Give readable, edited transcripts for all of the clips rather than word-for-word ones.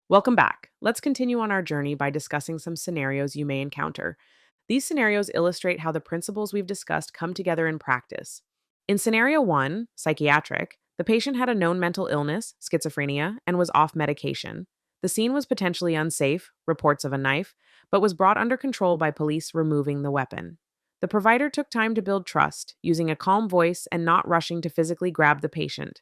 Welcome back. Let's continue on our journey by discussing some scenarios you may encounter. These scenarios illustrate how the principles we've discussed come together in practice. In scenario one, psychiatric, the patient had a known mental illness, schizophrenia, and was off medication. The scene was potentially unsafe, reports of a knife, but was brought under control by police removing the weapon. The provider took time to build trust, using a calm voice and not rushing to physically grab the patient.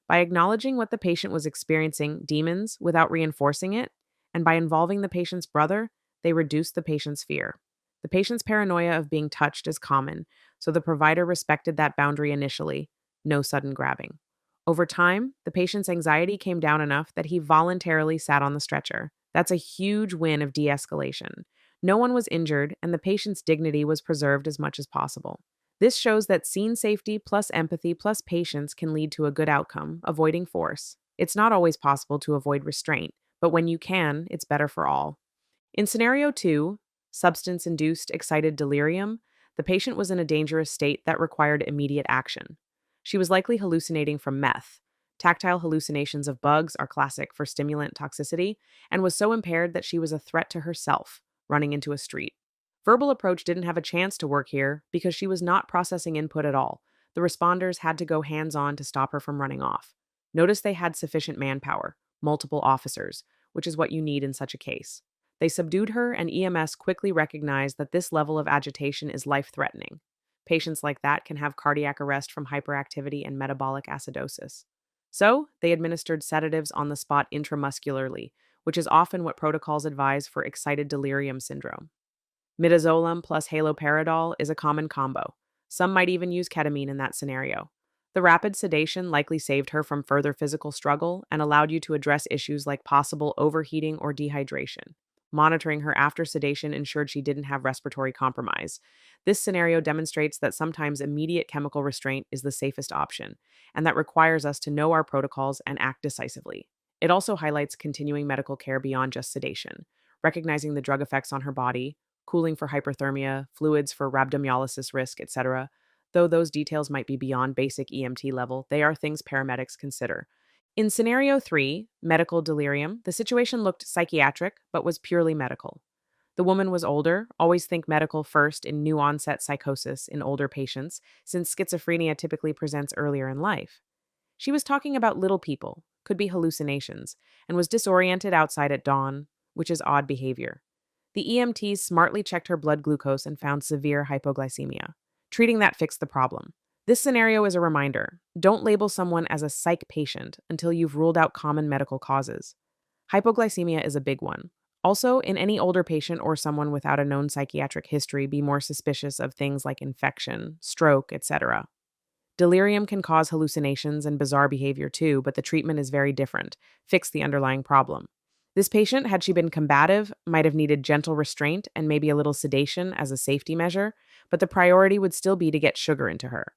By acknowledging what the patient was experiencing, demons, without reinforcing it, and by involving the patient's brother, they reduced the patient's fear. The patient's paranoia of being touched is common, so the provider respected that boundary initially, no sudden grabbing. Over time, the patient's anxiety came down enough that he voluntarily sat on the stretcher. That's a huge win of de escalation. No one was injured, and the patient's dignity was preserved as much as possible. This shows that scene safety plus empathy plus patience can lead to a good outcome, avoiding force. It's not always possible to avoid restraint, but when you can, it's better for all. In scenario two, substance induced excited delirium, the patient was in a dangerous state that required immediate action. She was likely hallucinating from meth. Tactile hallucinations of bugs are classic for stimulant toxicity, and was so impaired that she was a threat to herself, running into a street. Verbal approach didn't have a chance to work here because she was not processing input at all. The responders had to go hands on to stop her from running off. Notice they had sufficient manpower, multiple officers, which is what you need in such a case. They subdued her, and EMS quickly recognized that this level of agitation is life threatening. Patients like that can have cardiac arrest from hyperactivity and metabolic acidosis. So, they administered sedatives on the spot intramuscularly, which is often what protocols advise for excited delirium syndrome. Midazolam plus haloperidol is a common combo. Some might even use ketamine in that scenario. The rapid sedation likely saved her from further physical struggle and allowed you to address issues like possible overheating or dehydration. Monitoring her after sedation ensured she didn't have respiratory compromise. This scenario demonstrates that sometimes immediate chemical restraint is the safest option, and that requires us to know our protocols and act decisively. It also highlights continuing medical care beyond just sedation, recognizing the drug effects on her body, cooling for hyperthermia, fluids for rhabdomyolysis risk, etc. Though those details might be beyond basic EMT level, they are things paramedics consider. In scenario 3, medical delirium, the situation looked psychiatric but was purely medical. The woman was older, always think medical first in new onset psychosis in older patients, since schizophrenia typically presents earlier in life. She was talking about little people, could be hallucinations, and was disoriented outside at dawn, which is odd behavior. The EMTs smartly checked her blood glucose and found severe hypoglycemia. Treating that fixed the problem. This scenario is a reminder. Don't label someone as a psych patient until you've ruled out common medical causes. Hypoglycemia is a big one. Also, in any older patient or someone without a known psychiatric history, be more suspicious of things like infection, stroke, etc. Delirium can cause hallucinations and bizarre behavior too, but the treatment is very different. Fix the underlying problem. This patient, had she been combative, might have needed gentle restraint and maybe a little sedation as a safety measure, but the priority would still be to get sugar into her.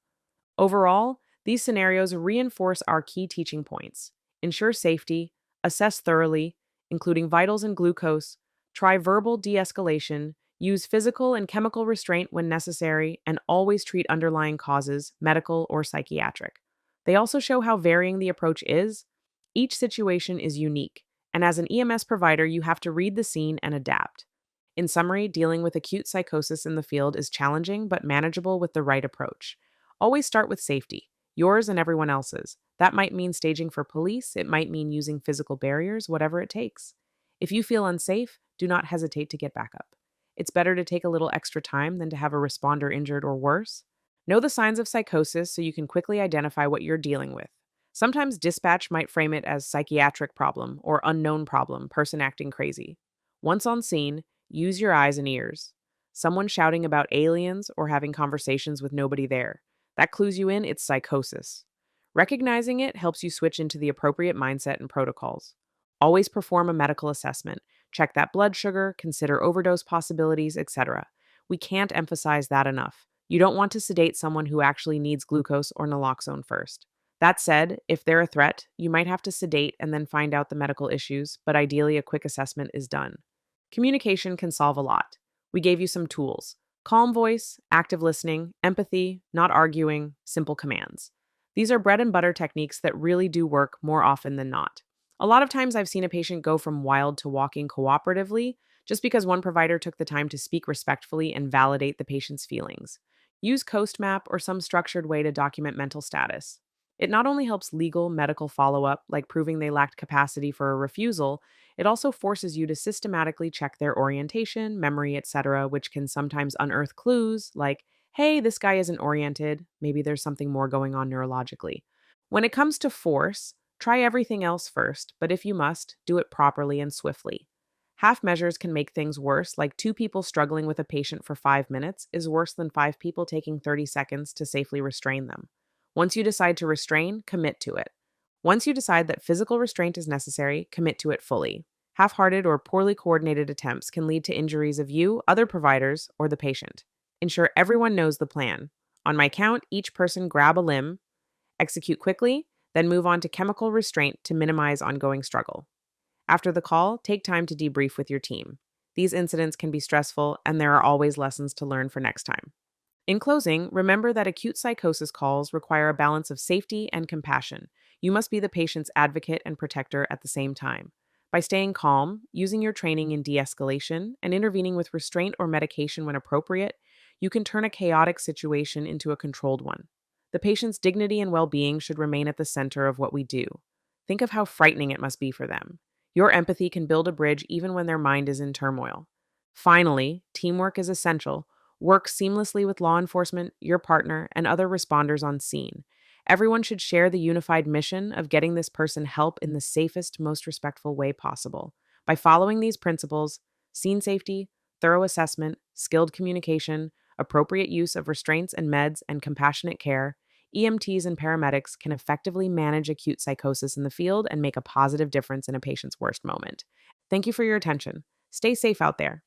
Overall, these scenarios reinforce our key teaching points. Ensure safety, assess thoroughly, including vitals and glucose, try verbal de escalation, use physical and chemical restraint when necessary, and always treat underlying causes, medical or psychiatric. They also show how varying the approach is. Each situation is unique, and as an EMS provider, you have to read the scene and adapt. In summary, dealing with acute psychosis in the field is challenging but manageable with the right approach. Always start with safety, yours and everyone else's. That might mean staging for police, it might mean using physical barriers, whatever it takes. If you feel unsafe, do not hesitate to get back up. It's better to take a little extra time than to have a responder injured or worse. Know the signs of psychosis so you can quickly identify what you're dealing with. Sometimes dispatch might frame it as psychiatric problem or unknown problem, person acting crazy. Once on scene, use your eyes and ears. Someone shouting about aliens or having conversations with nobody there. That clues you in it's psychosis. Recognizing it helps you switch into the appropriate mindset and protocols. Always perform a medical assessment. Check that blood sugar, consider overdose possibilities, etc. We can't emphasize that enough. You don't want to sedate someone who actually needs glucose or naloxone first. That said, if they're a threat, you might have to sedate and then find out the medical issues, but ideally a quick assessment is done. Communication can solve a lot. We gave you some tools: calm voice, active listening, empathy, not arguing, simple commands. These are bread and butter techniques that really do work more often than not. A lot of times I've seen a patient go from wild to walking cooperatively just because one provider took the time to speak respectfully and validate the patient's feelings. Use CoastMap or some structured way to document mental status. It not only helps legal, medical follow up, like proving they lacked capacity for a refusal, it also forces you to systematically check their orientation, memory, etc., which can sometimes unearth clues like, hey, this guy isn't oriented. Maybe there's something more going on neurologically. When it comes to force, try everything else first, but if you must, do it properly and swiftly. Half measures can make things worse, like two people struggling with a patient for 5 minutes is worse than five people taking 30 seconds to safely restrain them. Once you decide to restrain, commit to it. Once you decide that physical restraint is necessary, commit to it fully. Half hearted or poorly coordinated attempts can lead to injuries of you, other providers, or the patient. Ensure everyone knows the plan. On my count, each person grab a limb, execute quickly, then move on to chemical restraint to minimize ongoing struggle. After the call, take time to debrief with your team. These incidents can be stressful, and there are always lessons to learn for next time. In closing, remember that acute psychosis calls require a balance of safety and compassion. You must be the patient's advocate and protector at the same time. By staying calm, using your training in de escalation, and intervening with restraint or medication when appropriate, you can turn a chaotic situation into a controlled one. The patient's dignity and well being should remain at the center of what we do. Think of how frightening it must be for them. Your empathy can build a bridge even when their mind is in turmoil. Finally, teamwork is essential. Work seamlessly with law enforcement, your partner, and other responders on scene. Everyone should share the unified mission of getting this person help in the safest, most respectful way possible. By following these principles, scene safety, thorough assessment, skilled communication, appropriate use of restraints and meds, and compassionate care, EMTs and paramedics can effectively manage acute psychosis in the field and make a positive difference in a patient's worst moment. Thank you for your attention. Stay safe out there.